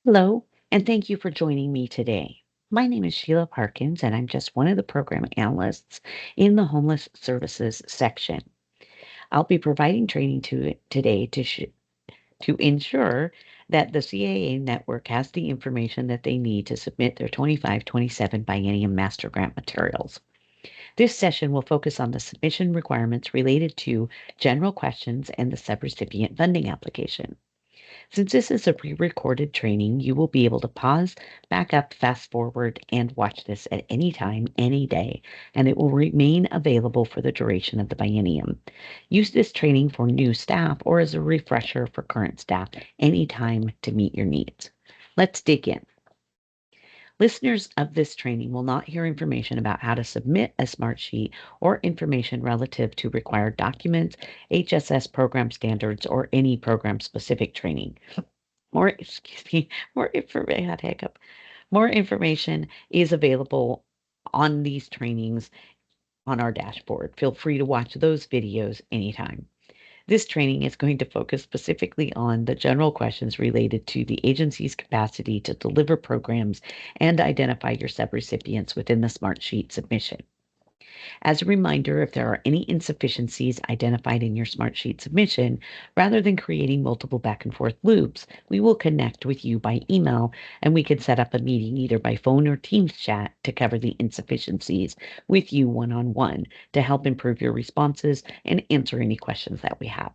Hello, and thank you for joining me today. My name is Sheila Parkins, and I'm just one of the program analysts in the Homeless Services section. I'll be providing training today to ensure that the CAA network has the information that they need to submit their 25-27 Biennium Master Grant materials. This session will focus on the submission requirements related to general questions and the subrecipient funding application. Since this is a pre-recorded training, you will be able to pause, back up, fast forward, and watch this at any time, any day, and it will remain available for the duration of the biennium. Use this training for new staff or as a refresher for current staff anytime to meet your needs. Let's dig in. Listeners of this training will not hear information about how to submit a smart sheet or information relative to required documents, HSS program standards, or any program specific training. Excuse me, more information, hiccup. More information is available on these trainings on our dashboard. Feel free to watch those videos anytime. This training is going to focus specifically on the general questions related to the agency's capacity to deliver programs and identify your subrecipients within the Smartsheet submission. As a reminder, if there are any insufficiencies identified in your Smartsheet submission, rather than creating multiple back and forth loops, we will connect with you by email and we can set up a meeting either by phone or Teams chat to cover the insufficiencies with you one-on-one to help improve your responses and answer any questions that we have.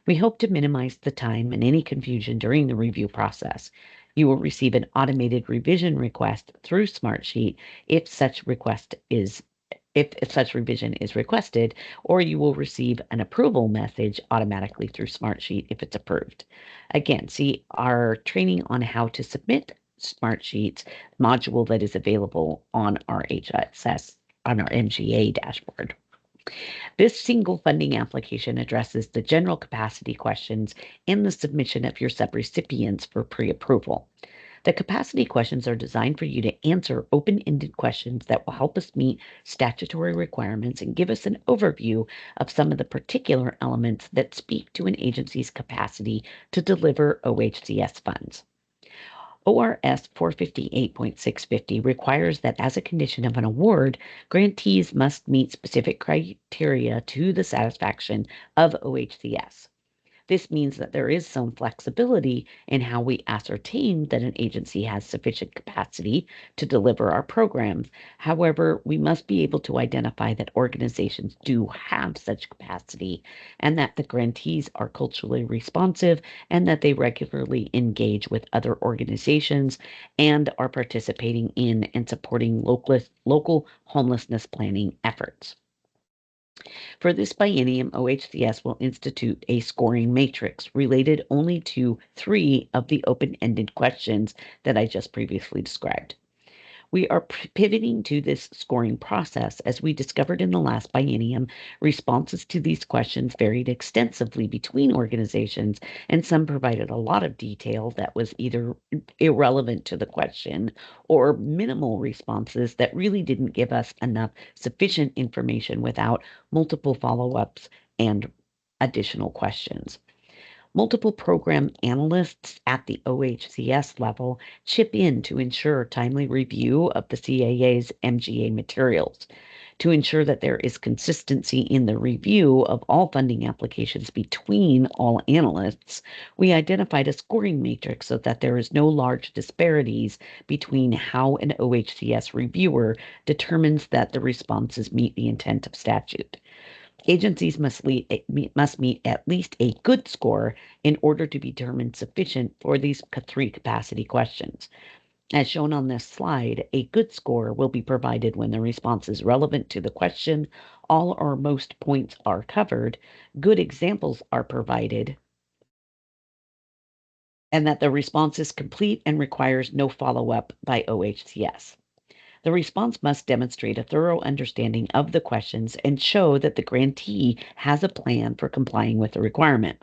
We hope to minimize the time and any confusion during the review process. You will receive an automated revision request through Smartsheet if such revision is requested, or you will receive an approval message automatically through Smartsheet if it's approved. Again, see our training on how to submit Smartsheets module that is available on our HSS, on our MGA dashboard. This single funding application addresses the general capacity questions in the submission of your subrecipients for pre-approval. The capacity questions are designed for you to answer open-ended questions that will help us meet statutory requirements and give us an overview of some of the particular elements that speak to an agency's capacity to deliver OHCS funds. ORS 458.650 requires that as a condition of an award, grantees must meet specific criteria to the satisfaction of OHCS. This means that there is some flexibility in how we ascertain that an agency has sufficient capacity to deliver our programs. However, we must be able to identify that organizations do have such capacity and that the grantees are culturally responsive and that they regularly engage with other organizations and are participating in and supporting local homelessness planning efforts. For this biennium, OHCS will institute a scoring matrix related only to 3 of the open-ended questions that I just previously described. We are pivoting to this scoring process as we discovered in the last biennium, responses to these questions varied extensively between organizations, and some provided a lot of detail that was either irrelevant to the question or minimal responses that really didn't give us enough sufficient information without multiple follow-ups and additional questions. Multiple program analysts at the OHCS level chip in to ensure timely review of the CAA's MGA materials. To ensure that there is consistency in the review of all funding applications between all analysts, we identified a scoring matrix so that there is no large disparities between how an OHCS reviewer determines that the responses meet the intent of statute. Agencies must meet at least a good score in order to be determined sufficient for these 3 capacity questions. As shown on this slide, a good score will be provided when the response is relevant to the question, all or most points are covered, good examples are provided, and that the response is complete and requires no follow-up by OHCS. The response must demonstrate a thorough understanding of the questions and show that the grantee has a plan for complying with the requirement.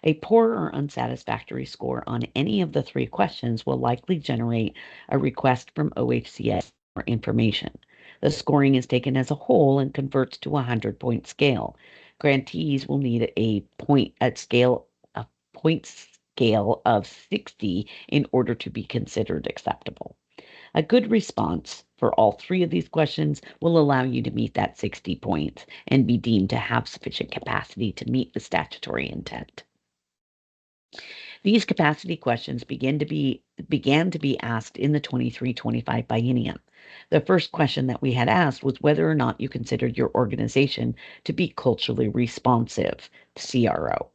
A poor or unsatisfactory score on any of the 3 questions will likely generate a request from OHCS for information. The scoring is taken as a whole and converts to a 100-point scale. Grantees will need a scale of points scale of 60 in order to be considered acceptable. A good response for all three of these questions will allow you to meet that 60 points and be deemed to have sufficient capacity to meet the statutory intent. These capacity questions began to be asked in the 23-25 biennium. The first question that we had asked was whether or not you considered your organization to be culturally responsive, CRO.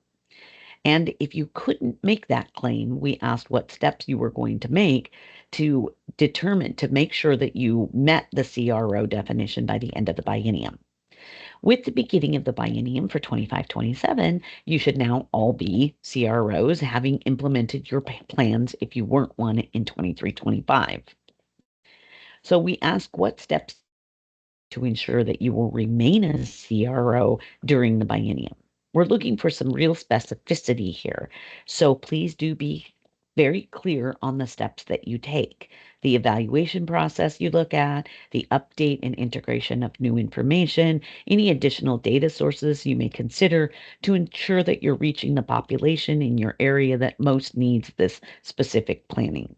And if you couldn't make that claim, we asked what steps you were going to make to make sure that you met the CRO definition by the end of the biennium. With the beginning of the biennium for 25-27, you should now all be CROs, having implemented your plans if you weren't one in 23-25. So we ask what steps to ensure that you will remain a CRO during the biennium. We're looking for some real specificity here, so please do be very clear on the steps that you take. The evaluation process you look at, the update and integration of new information, any additional data sources you may consider to ensure that you're reaching the population in your area that most needs this specific planning.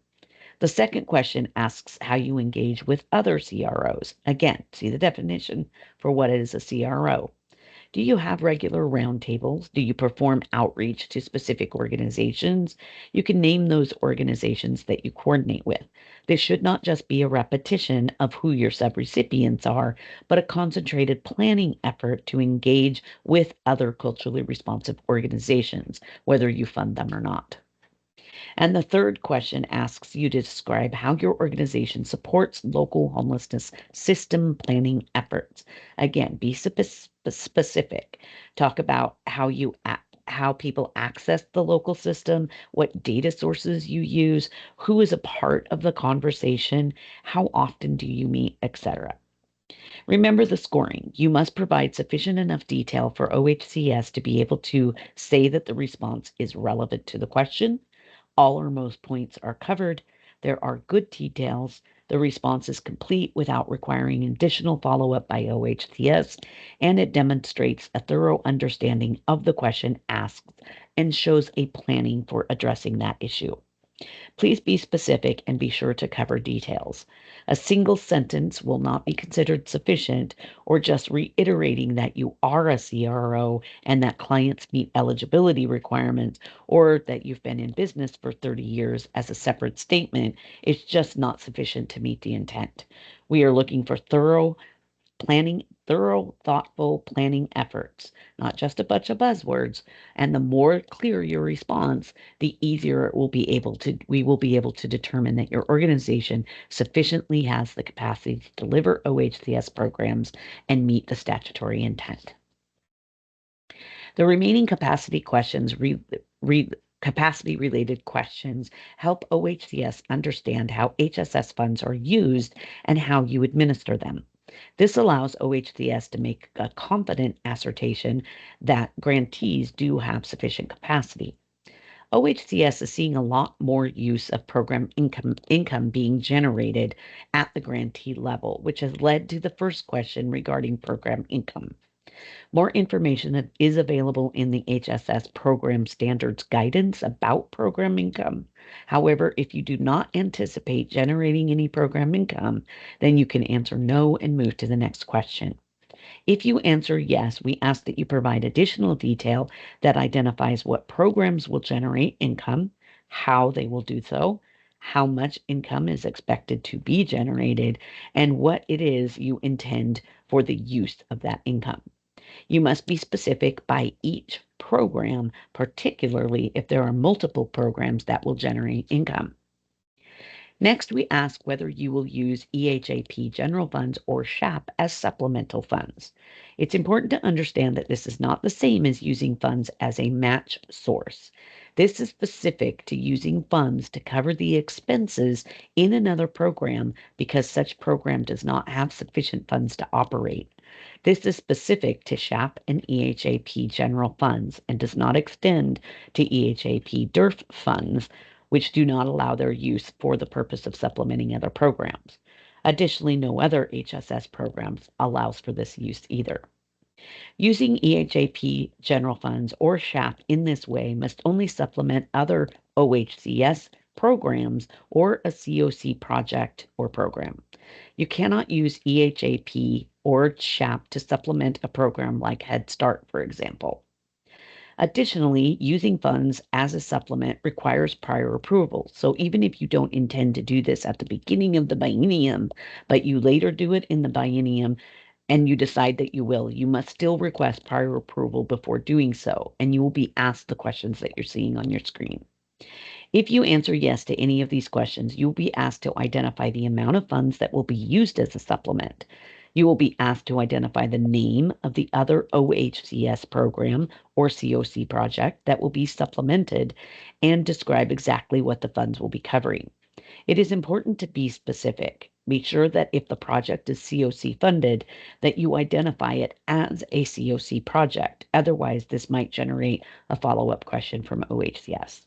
The second question asks how you engage with other CROs. Again, see the definition for what is a CRO. Do you have regular roundtables? Do you perform outreach to specific organizations? You can name those organizations that you coordinate with. This should not just be a repetition of who your subrecipients are, but a concentrated planning effort to engage with other culturally responsive organizations, whether you fund them or not. And the third question asks you to describe how your organization supports local homelessness system planning efforts. Again, be specific. Talk about how people access the local system, what data sources you use, who is a part of the conversation, how often do you meet, etc. Remember the scoring. You must provide sufficient enough detail for OHCS to be able to say that the response is relevant to the question. All or most points are covered. There are good details. The response is complete without requiring additional follow-up by OHCS, and it demonstrates a thorough understanding of the question asked and shows a planning for addressing that issue. Please be specific and be sure to cover details. A single sentence will not be considered sufficient, or just reiterating that you are a CRO and that clients meet eligibility requirements, or that you've been in business for 30 years as a separate statement is just not sufficient to meet the intent. We are looking for thorough, thoughtful planning efforts, not just a bunch of buzzwords. And the more clear your response, the easier we will be able to determine that your organization sufficiently has the capacity to deliver OHCS programs and meet the statutory intent. The remaining capacity questions capacity-related questions help OHCS understand how HSS funds are used and how you administer them. This allows OHCS to make a confident assertion that grantees do have sufficient capacity. OHCS is seeing a lot more use of program income being generated at the grantee level, which has led to the first question regarding program income. More information is available in the HSS Program Standards Guidance about program income. However, if you do not anticipate generating any program income, then you can answer no and move to the next question. If you answer yes, we ask that you provide additional detail that identifies what programs will generate income, how they will do so, how much income is expected to be generated, and what it is you intend for the use of that income. You must be specific by each program, particularly if there are multiple programs that will generate income. Next, we ask whether you will use EHAP general funds or SHAP as supplemental funds. It's important to understand that this is not the same as using funds as a match source. This is specific to using funds to cover the expenses in another program because such program does not have sufficient funds to operate. This is specific to SHAP and EHAP general funds and does not extend to EHAP DERF funds, which do not allow their use for the purpose of supplementing other programs. Additionally, no other HSS programs allows for this use either. Using EHAP general funds or SHAP in this way must only supplement other OHCS programs or a COC project or program. You cannot use EHAP or CHAP to supplement a program like Head Start, for example. Additionally, using funds as a supplement requires prior approval. So even if you don't intend to do this at the beginning of the biennium, but you later do it in the biennium and you decide that you will, you must still request prior approval before doing so, and you will be asked the questions that you're seeing on your screen. If you answer yes to any of these questions, you will be asked to identify the amount of funds that will be used as a supplement. You will be asked to identify the name of the other OHCS program or COC project that will be supplemented and describe exactly what the funds will be covering. It is important to be specific. Be sure that if the project is COC funded, that you identify it as a COC project. Otherwise, this might generate a follow-up question from OHCS.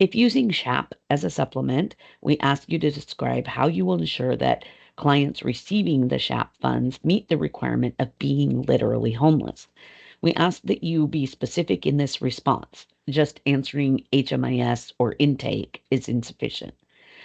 If using CHAP as a supplement, we ask you to describe how you will ensure that clients receiving the CHAP funds meet the requirement of being literally homeless. We ask that you be specific in this response. Just answering HMIS or intake is insufficient.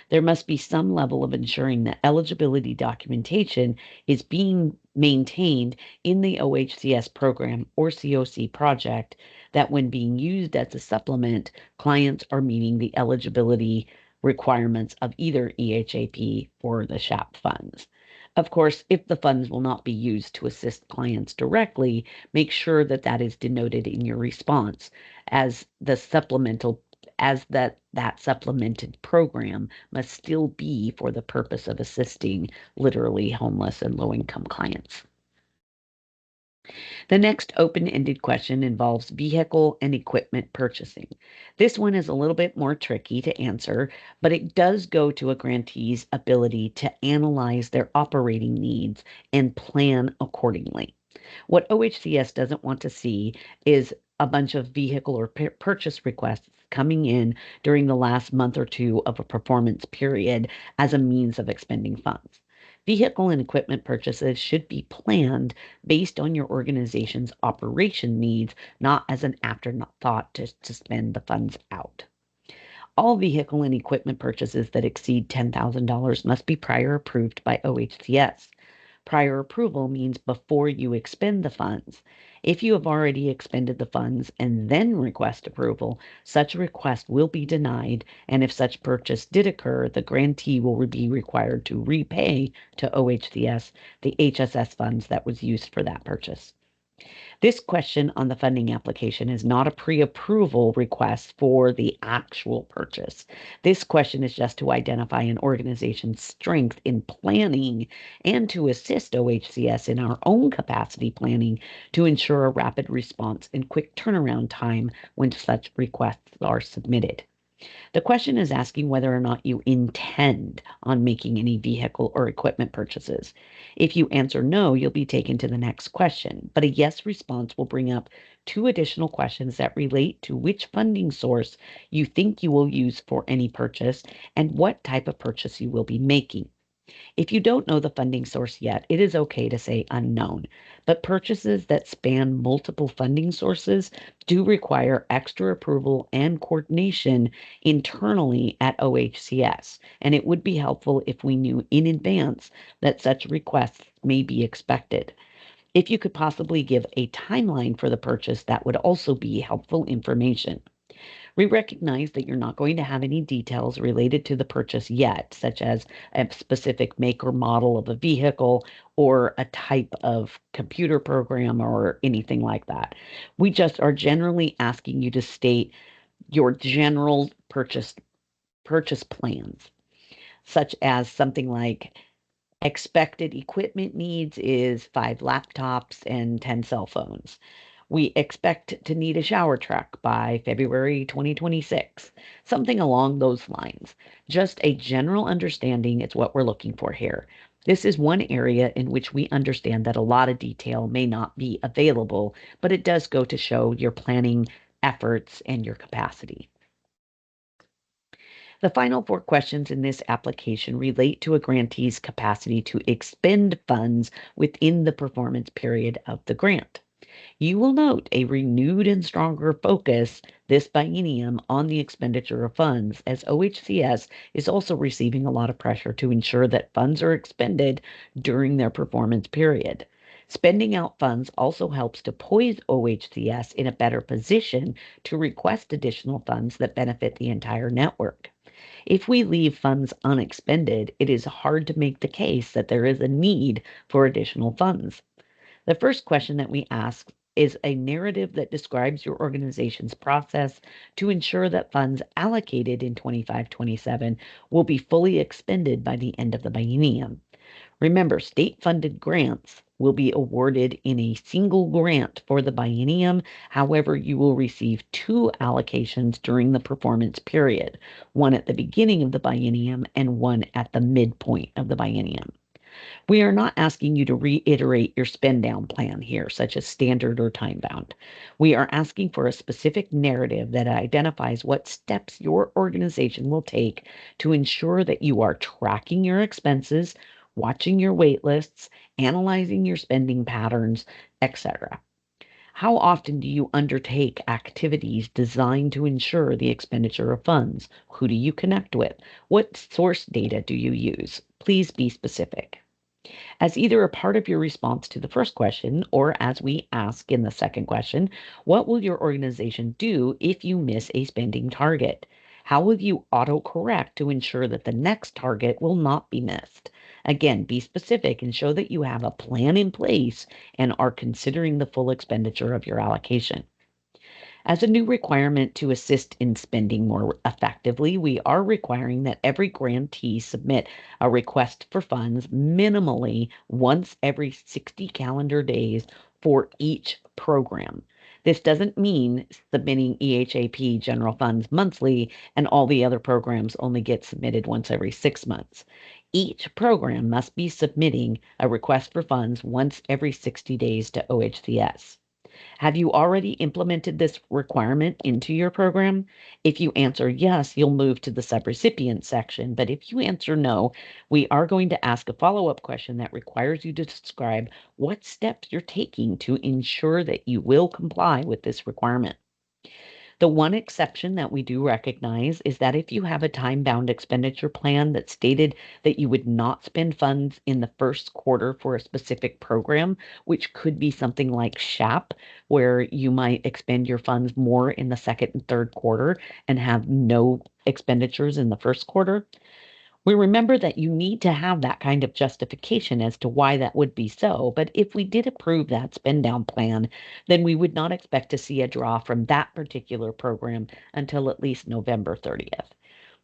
There must be some level of ensuring that eligibility documentation is being maintained in the OHCS program or COC project, that when being used as a supplement, clients are meeting the eligibility requirements of either EHAP or the SHAP funds. Of course, if the funds will not be used to assist clients directly, make sure that that is denoted in your response as the supplemental as that supplemented program must still be for the purpose of assisting literally homeless and low-income clients. The next open-ended question involves vehicle and equipment purchasing. This one is a little bit more tricky to answer, but it does go to a grantee's ability to analyze their operating needs and plan accordingly. What OHCS doesn't want to see is a bunch of vehicle or purchase requests coming in during the last month or two of a performance period as a means of expending funds. Vehicle and equipment purchases should be planned based on your organization's operation needs, not as an afterthought to spend the funds out. All vehicle and equipment purchases that exceed $10,000 must be prior approved by OHCS. Prior approval means before you expend the funds. If you have already expended the funds and then request approval, such a request will be denied, and if such purchase did occur, the grantee will be required to repay to OHCS the HSS funds that was used for that purchase. This question on the funding application is not a pre-approval request for the actual purchase. This question is just to identify an organization's strength in planning and to assist OHCS in our own capacity planning to ensure a rapid response and quick turnaround time when such requests are submitted. The question is asking whether or not you intend on making any vehicle or equipment purchases. If you answer no, you'll be taken to the next question, but a yes response will bring up two additional questions that relate to which funding source you think you will use for any purchase and what type of purchase you will be making. If you don't know the funding source yet, it is okay to say unknown, but purchases that span multiple funding sources do require extra approval and coordination internally at OHCS, and it would be helpful if we knew in advance that such requests may be expected. If you could possibly give a timeline for the purchase, that would also be helpful information. We recognize that you're not going to have any details related to the purchase yet, such as a specific make or model of a vehicle or a type of computer program or anything like that. We just are generally asking you to state your general purchase plans, such as something like expected equipment needs is 5 laptops and 10 cell phones. We expect to need a shower truck by February 2026. Something along those lines. Just a general understanding is what we're looking for here. This is one area in which we understand that a lot of detail may not be available, but it does go to show your planning efforts and your capacity. The final 4 questions in this application relate to a grantee's capacity to expend funds within the performance period of the grant. You will note a renewed and stronger focus this biennium on the expenditure of funds, as OHCS is also receiving a lot of pressure to ensure that funds are expended during their performance period. Spending out funds also helps to poise OHCS in a better position to request additional funds that benefit the entire network. If we leave funds unexpended, it is hard to make the case that there is a need for additional funds. The first question that we ask is a narrative that describes your organization's process to ensure that funds allocated in 25-27 will be fully expended by the end of the biennium. Remember, state-funded grants will be awarded in a single grant for the biennium. However, you will receive two allocations during the performance period, one at the beginning of the biennium and one at the midpoint of the biennium. We are not asking you to reiterate your spend down plan here, such as standard or time bound. We are asking for a specific narrative that identifies what steps your organization will take to ensure that you are tracking your expenses, watching your wait lists, analyzing your spending patterns, etc. How often do you undertake activities designed to ensure the expenditure of funds? Who do you connect with? What source data do you use? Please be specific. As either a part of your response to the first question or as we ask in the second question, what will your organization do if you miss a spending target? How will you auto-correct to ensure that the next target will not be missed? Again, be specific and show that you have a plan in place and are considering the full expenditure of your allocation. As a new requirement to assist in spending more effectively, we are requiring that every grantee submit a request for funds minimally once every 60 calendar days for each program. This doesn't mean submitting EHAP general funds monthly and all the other programs only get submitted once every 6 months. Each program must be submitting a request for funds once every 60 days to OHCS. Have you already implemented this requirement into your program? If you answer yes, you'll move to the subrecipient section. But if you answer no, we are going to ask a follow-up question that requires you to describe what steps you're taking to ensure that you will comply with this requirement. The one exception that we do recognize is that if you have a time-bound expenditure plan that stated that you would not spend funds in the first quarter for a specific program, which could be something like SHAP, where you might expend your funds more in the second and third quarter and have no expenditures in the first quarter, we remember that you need to have that kind of justification as to why that would be so. But if we did approve that spend down plan, then we would not expect to see a draw from that particular program until at least November 30th.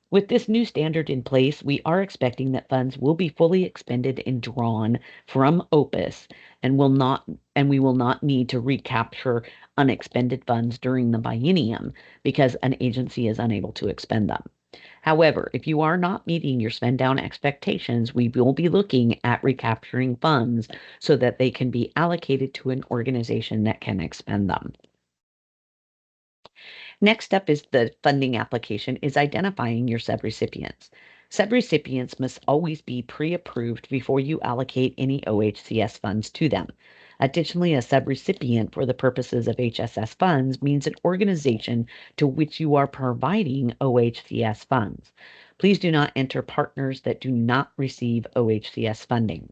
With this new standard in place, we are expecting that funds will be fully expended and drawn from OPUS and we will not need to recapture unexpended funds during the biennium because an agency is unable to expend them. However, if you are not meeting your spend down expectations, we will be looking at recapturing funds so that they can be allocated to an organization that can expend them. Next up is the funding application is identifying your subrecipients. Subrecipients must always be pre-approved before you allocate any OHCS funds to them. Additionally, a subrecipient for the purposes of HSS funds means an organization to which you are providing OHCS funds. Please do not enter partners that do not receive OHCS funding.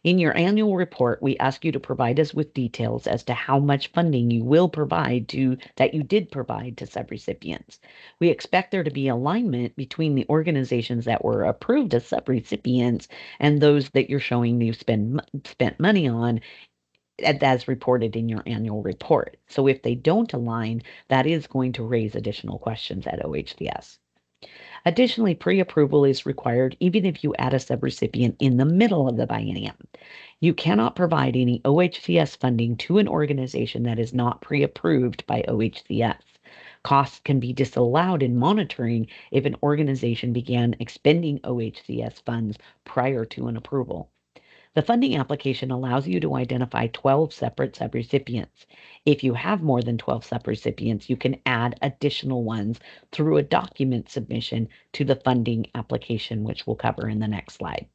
In your annual report, we ask you to provide us with details as to how much funding you will provide that you did provide to subrecipients. We expect there to be alignment between the organizations that were approved as subrecipients and those that you're showing you spent money on as reported in your annual report. So if they don't align, that is going to raise additional questions at OHCS. Additionally, pre-approval is required even if you add a subrecipient in the middle of the biennium. You cannot provide any OHCS funding to an organization that is not pre-approved by OHCS. Costs can be disallowed in monitoring if an organization began expending OHCS funds prior to an approval. The funding application allows you to identify 12 separate subrecipients. If you have more than 12 subrecipients, you can add additional ones through a document submission to the funding application, which we'll cover in the next slide.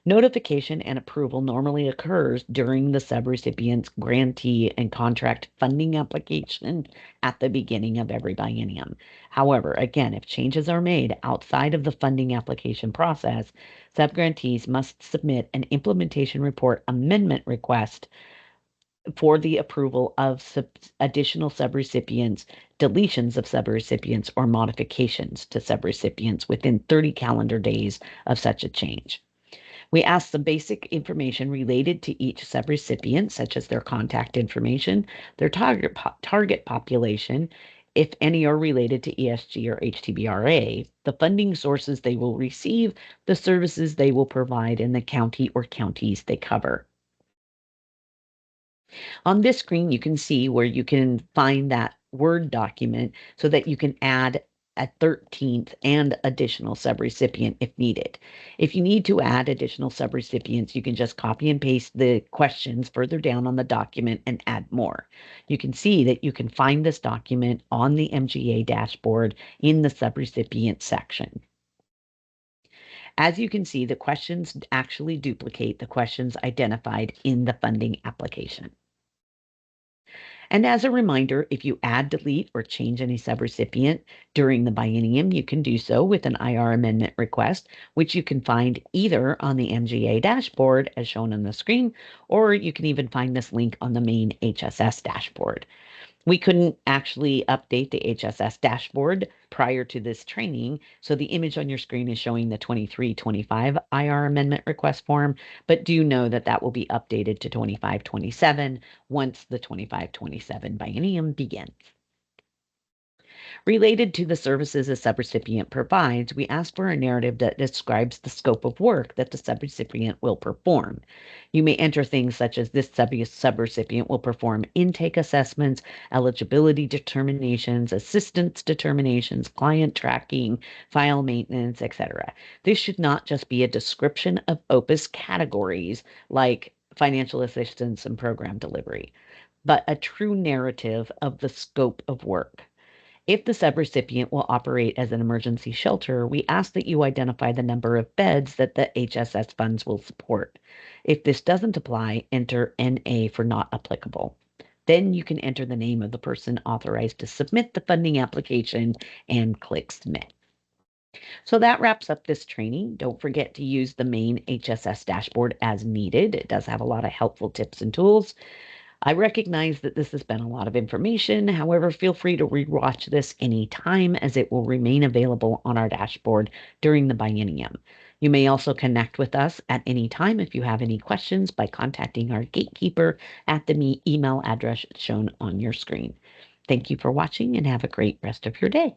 Notification and approval normally occurs during the subrecipient's grantee and contract funding application at the beginning of every biennium. However, again, if changes are made outside of the funding application process, subgrantees must submit an implementation report amendment request for the approval of additional subrecipients, deletions of subrecipients, or modifications to subrecipients within 30 calendar days of such a change. We ask some basic information related to each subrecipient, such as their contact information, their target population, if any are related to ESG or HTBRA, the funding sources they will receive, the services they will provide, and the county or counties they cover. On this screen, you can see where you can find that Word document so that you can add a 13th and additional subrecipient if needed. If you need to add additional subrecipients, you can just copy and paste the questions further down on the document and add more. You can see that you can find this document on the MGA dashboard in the subrecipient section. As you can see, the questions actually duplicate the questions identified in the funding application. And as a reminder, if you add, delete, or change any subrecipient during the biennium, you can do so with an IR amendment request, which you can find either on the MGA dashboard as shown on the screen, or you can even find this link on the main HSS dashboard. We couldn't actually update the HSS dashboard prior to this training, so the image on your screen is showing the 23-25 IR amendment request form, but do know that that will be updated to 25-27 once the 25-27 biennium begins. Related to the services a subrecipient provides, we ask for a narrative that describes the scope of work that the subrecipient will perform. You may enter things such as this subrecipient will perform intake assessments, eligibility determinations, assistance determinations, client tracking, file maintenance, etc. This should not just be a description of OPUS categories like financial assistance and program delivery, but a true narrative of the scope of work. If the subrecipient will operate as an emergency shelter, we ask that you identify the number of beds that the HSS funds will support. If this doesn't apply, enter NA for not applicable. Then you can enter the name of the person authorized to submit the funding application and click submit. So that wraps up this training. Don't forget to use the main HSS dashboard as needed. It does have a lot of helpful tips and tools. I recognize that this has been a lot of information. However, feel free to rewatch this anytime as it will remain available on our dashboard during the biennium. You may also connect with us at any time if you have any questions by contacting our gatekeeper at the email address shown on your screen. Thank you for watching and have a great rest of your day.